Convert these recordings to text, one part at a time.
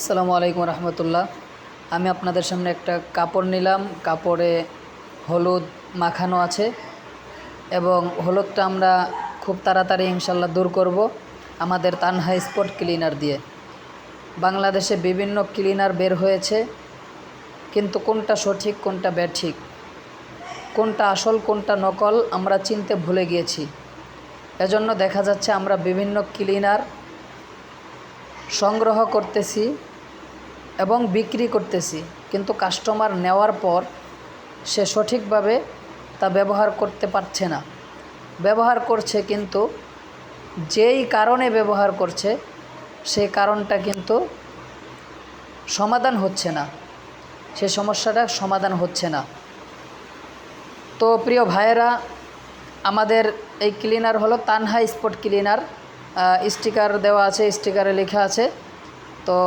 আসসালামু আলাইকুম রহমতুল্লাহ। আমি আপনাদের সামনে একটা কাপড় নিলাম। কাপড়ে হলুদ মাখানো আছে এবং হলুদটা আমরা খুব তাড়াতাড়ি ইনশাল্লাহ দূর করব আমাদের তানহা স্পট ক্লিনার দিয়ে। বাংলাদেশে বিভিন্ন ক্লিনার বের হয়েছে, কিন্তু কোনটা সঠিক কোনটা ব্যাঠিক, কোনটা আসল কোনটা নকল আমরা চিনতে ভুলে গিয়েছি। এজন্য দেখা যাচ্ছে আমরা বিভিন্ন ক্লিনার সংগ্রহ করতেছি এবং বিক্রি করতেছি, কিন্তু কাস্টমার নেওয়ার পর সে সঠিকভাবে তা ব্যবহার করতে পারছে না। ব্যবহার করছে, কিন্তু যেই কারণে ব্যবহার করছে সেই কারণটা কিন্তু সমাধান হচ্ছে না, সে সমস্যাটা সমাধান হচ্ছে না। তো প্রিয় ভাইয়েরা, আমাদের এই ক্লিনার হলো তানহা স্পট ক্লিনার। স্টিকার দেওয়া আছে, স্টিকারে লেখা আছে। তো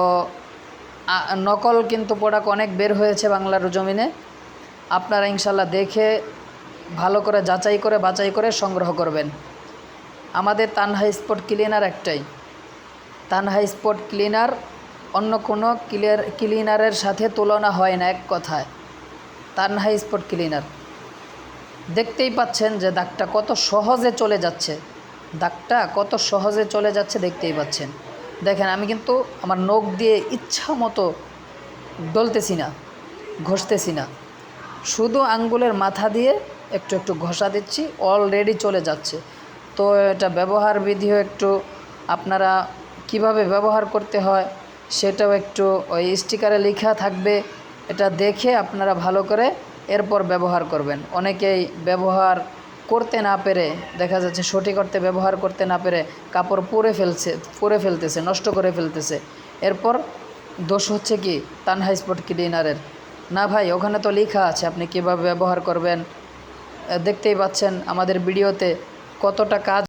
নকল কিন্তু প্রোডাক্ট অনেক বের হয়েছে বাংলার জমিনে। আপনারা ইনশাল্লাহ দেখে ভালো করে যাচাই করে বাছাই করে সংগ্রহ করবেন। আমাদের তানহা স্পট ক্লিনার একটাই, তানহা স্পট ক্লিনার। অন্য কোনো ক্লিনারের সাথে তুলনা হয় না। এক কথায় তানহা স্পট ক্লিনার। দেখতেই পাচ্ছেন যে দাগটা কত সহজে চলে যাচ্ছে, দাগটা কত সহজে চলে যাচ্ছে দেখতেই পাচ্ছেন। দেখেন, আমি কিন্তু আমার নখ দিয়ে ইচ্ছা মতো ডলতেছি না, ঘষতেছি না, শুধু আঙ্গুলের মাথা দিয়ে একটু একটু ঘষা দিচ্ছি, অলরেডি চলে যাচ্ছে। তো এটা ব্যবহার বিধিও একটু আপনারা কিভাবে ব্যবহার করতে হয় সেটাও একটু ওই স্টিকারে লেখা থাকবে, এটা দেখে আপনারা ভালো করে এরপর ব্যবহার করবেন। অনেকেই ব্যবহার করতে না পেরে, দেখা যাচ্ছে সঠিক অর্থে ব্যবহার করতে না পেরে কাপড় পুড়ে ফেলতেছে, নষ্ট করে ফেলতেছে। এরপর দোষ হচ্ছে কি তানহা স্পট ক্লিনারের। না ভাই, ওখানে তো লেখা আছে আপনি কীভাবে ব্যবহার করবেন। দেখতেই পাচ্ছেন আমাদের ভিডিওতে কতটা কাজ